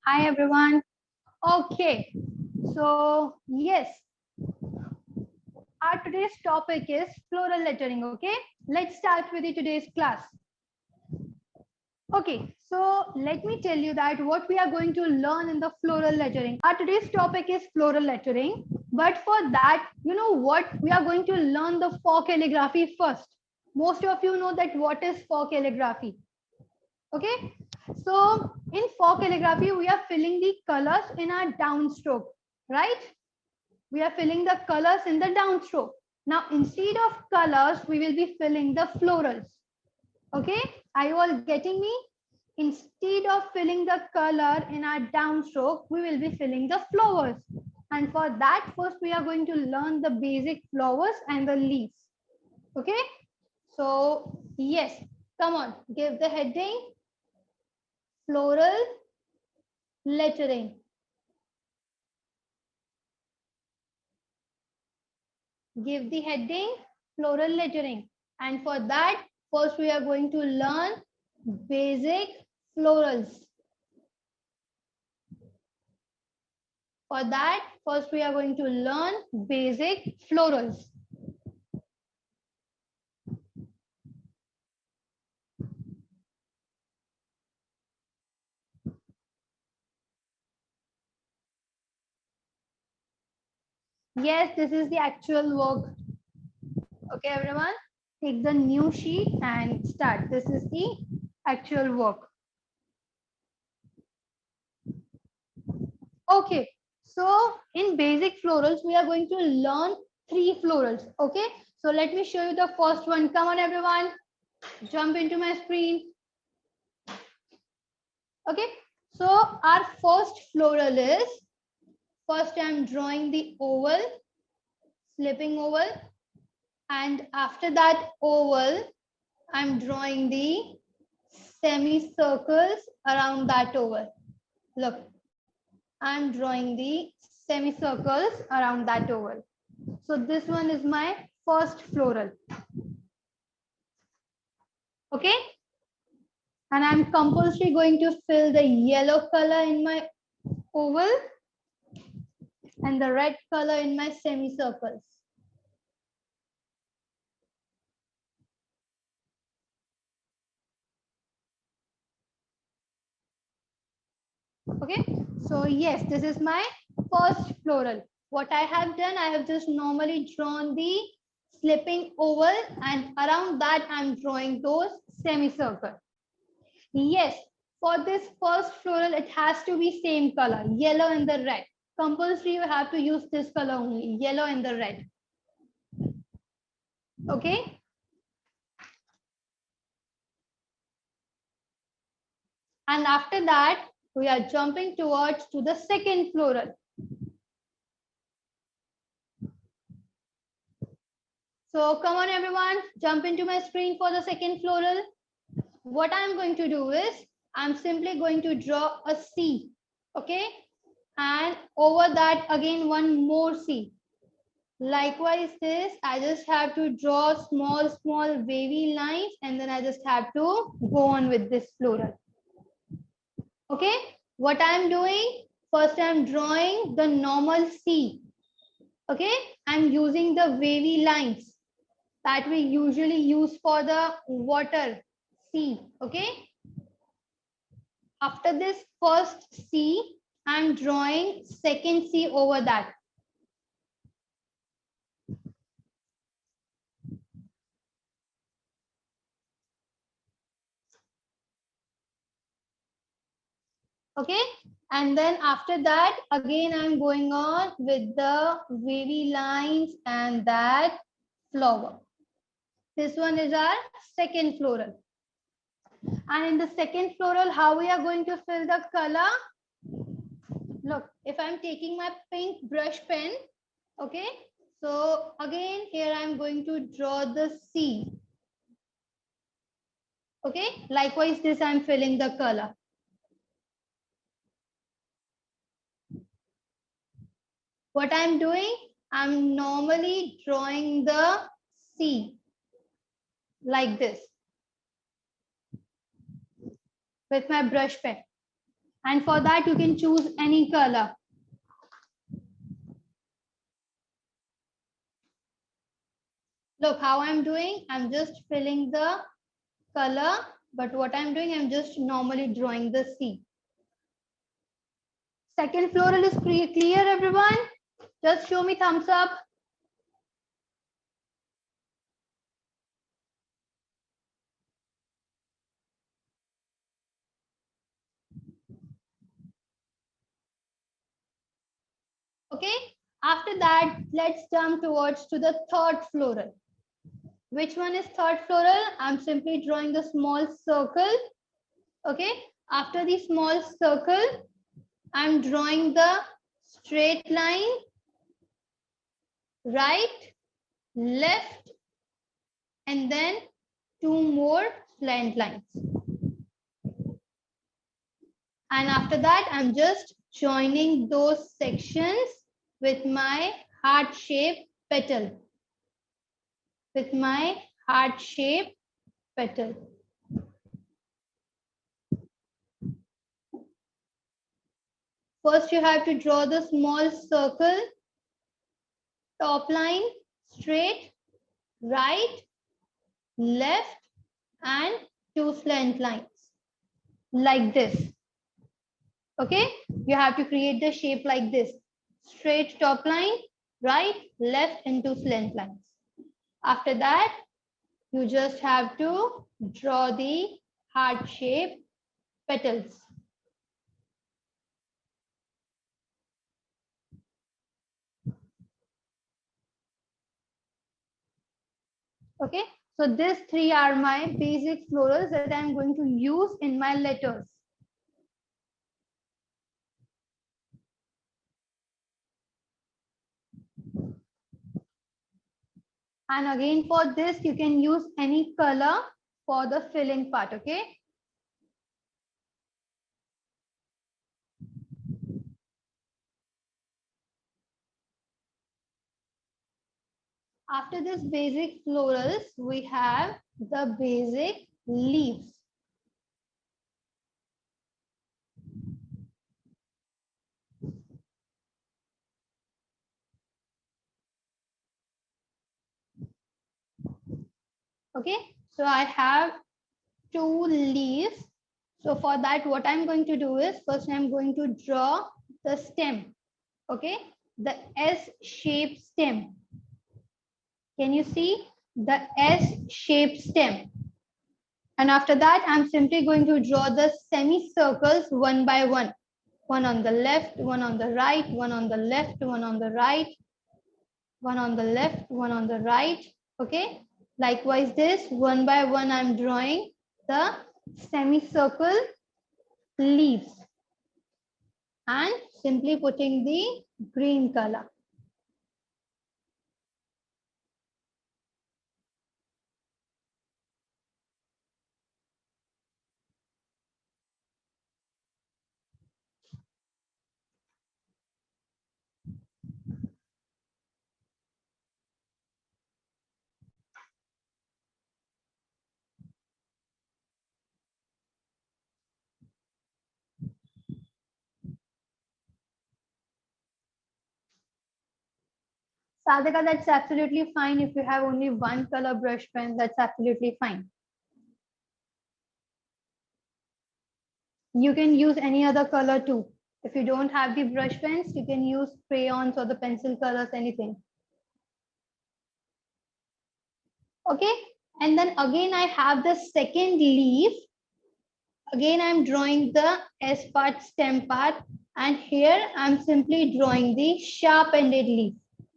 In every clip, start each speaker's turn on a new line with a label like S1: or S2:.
S1: Hi everyone. Okay, so yes, our today's topic is floral lettering. Okay, let's start with the today's class. Okay, so let me tell you that what we are going to learn in the floral lettering. Our today's topic is floral lettering, but for that, you know what? We are going to learn the for calligraphy first. Most of you know that what is for calligraphy. Okay, so in for calligraphy, we are filling the colors in our downstroke, right? We are filling the colors in the downstroke. Now, instead of colors, we will be filling the florals. Okay, are you all getting me? Instead of filling the color in our downstroke, we will be filling the flowers. And for that, first we are going to learn the basic flowers and the leaves. Okay, so yes, come on, give the heading floral lettering. Give the heading floral lettering. And for that, first we are going to learn basic florals. For that, first we are going to learn basic florals. Yes, this is the actual work. Okay, everyone, take the new sheet and start. This is the actual work. Okay, so in basic florals, we are going to learn 3 florals. Okay, so let me show you the first one. Come on, everyone, jump into my screen. Okay, so our first floral is, first I'm drawing the oval, slipping oval, and after that oval, I'm drawing the semicircles around that oval. Look, I'm drawing the semicircles around that oval. So this one is my first floral. Okay, and I'm compulsory going to fill the yellow color in my oval and the red color in my semicircles. Okay, so yes, this is my first floral. What I have done, I have just normally drawn the slipping oval, and around that I'm drawing those semicircle. Yes, for this first floral, it has to be same color, yellow and the red. Compulsory, you have to use this color only, yellow and the red. Okay. And after that, we are jumping towards to the second floral. So come on, everyone, jump into my screen for the second floral. What I'm going to do is, I'm simply going to draw a C. Okay. And over that, again, one more C. Likewise, this, I just have to draw small, small wavy lines, and then I just have to go on with this floral. Okay, what I'm doing, first I'm drawing the normal C. Okay, I'm using the wavy lines that we usually use for the water C. Okay, after this first C, I'm drawing second C over that. Okay, and then after that, again, I'm going on with the wavy lines and that flower. This one is our second floral. And in the second floral, how we are going to fill the color? Look, if I'm taking my pink brush pen, okay, so again, here I'm going to draw the C. Okay, likewise, this I'm filling the color. What I'm doing, I'm normally drawing the C like this with my brush pen. And for that, you can choose any color. Look how I'm doing. I'm just filling the color, but what I'm doing, I'm just normally drawing the C. Second floral is clear, everyone? Just show me thumbs up. Okay, after that, let's jump towards to the third floral. Which one is third floral? I'm simply drawing the small circle. Okay, after the small circle, I'm drawing the straight line, right, left, and then two more slant lines. And after that, I'm just joining those sections with my heart-shaped petal. With my heart-shaped petal. First, you have to draw the small circle, top line, straight, right, left, and two slant lines like this. Okay, you have to create the shape like this. Straight top line, right, left, and two slant lines. After that, you just have to draw the heart-shaped petals. Okay, so these three are my basic florals that I'm going to use in my letters. And again, for this, you can use any color for the filling part, okay? After this basic florals, we have the basic leaves. Okay, so I have two leaves. So for that, what I'm going to do is first I'm going to draw the stem. Okay, the S-shaped stem. Can you see the S-shaped stem? And after that, I'm simply going to draw the semicircles one by one. One on the left, one on the right, one on the left, one on the right, one on the left, one on the right. Okay. Likewise, this one by one, I'm drawing the semicircle leaves and simply putting the green color. Sadhika, that's absolutely fine. If you have only one color brush pen, that's absolutely fine. You can use any other color too. If you don't have the brush pens, you can use crayons or the pencil colors, anything. Okay, and then again I have the second leaf. Again I'm drawing the S part, stem part, and here I'm simply drawing the sharp ended leaf.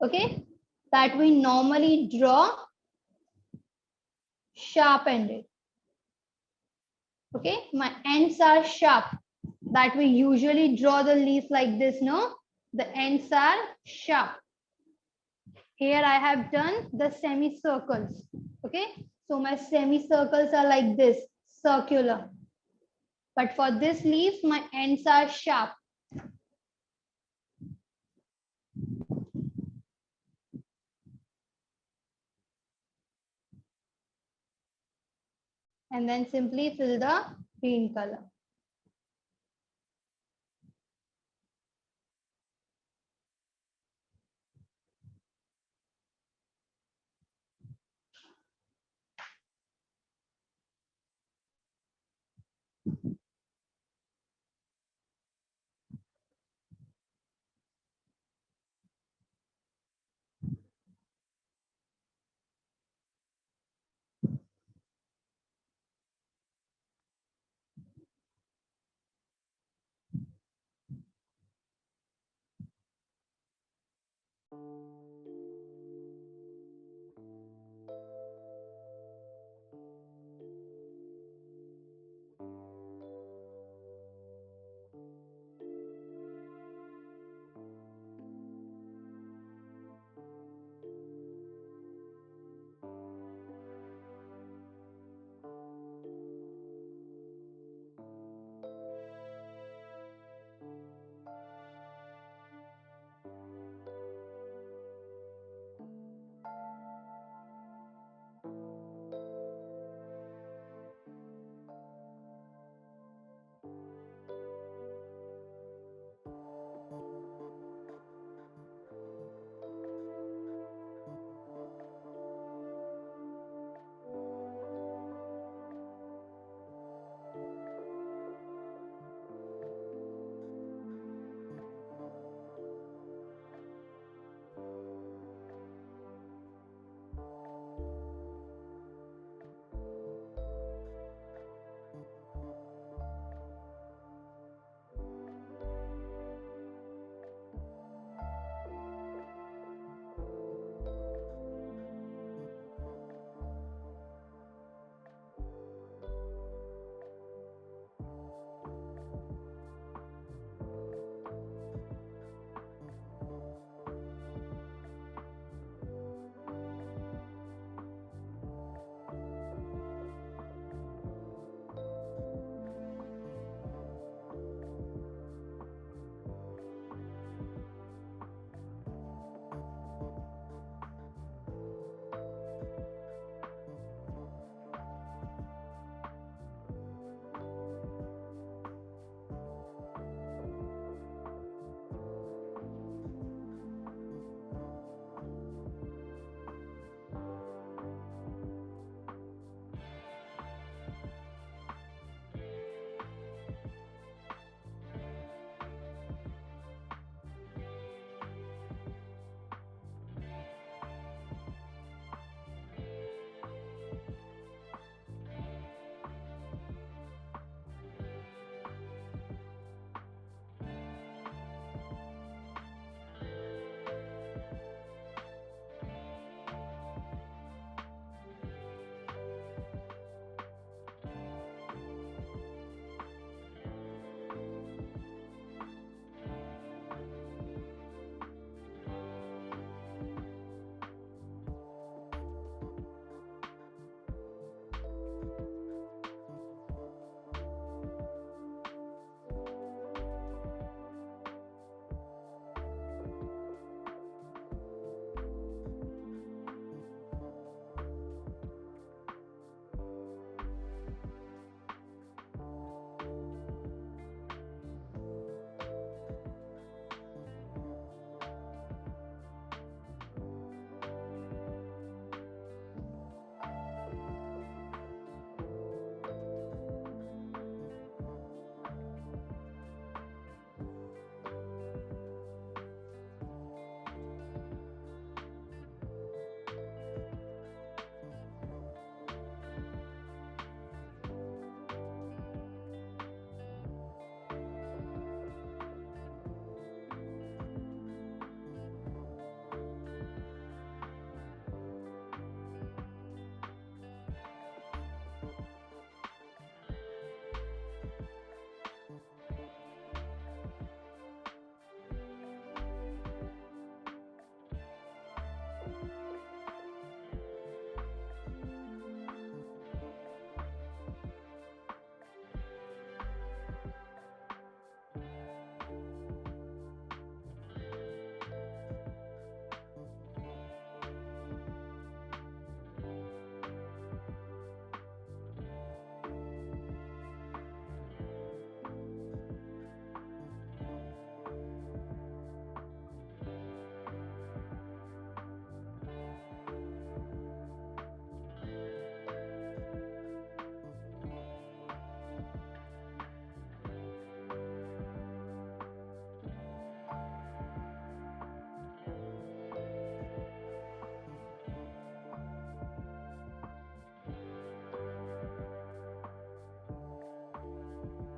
S1: Okay, that we normally draw sharp ended. Okay, my ends are sharp, that we usually draw the leaf like this. No, the ends are sharp. Here I have done the semicircles. Okay, so my semicircles are like this, circular. But for this leaf, my ends are sharp. And then simply fill the green color.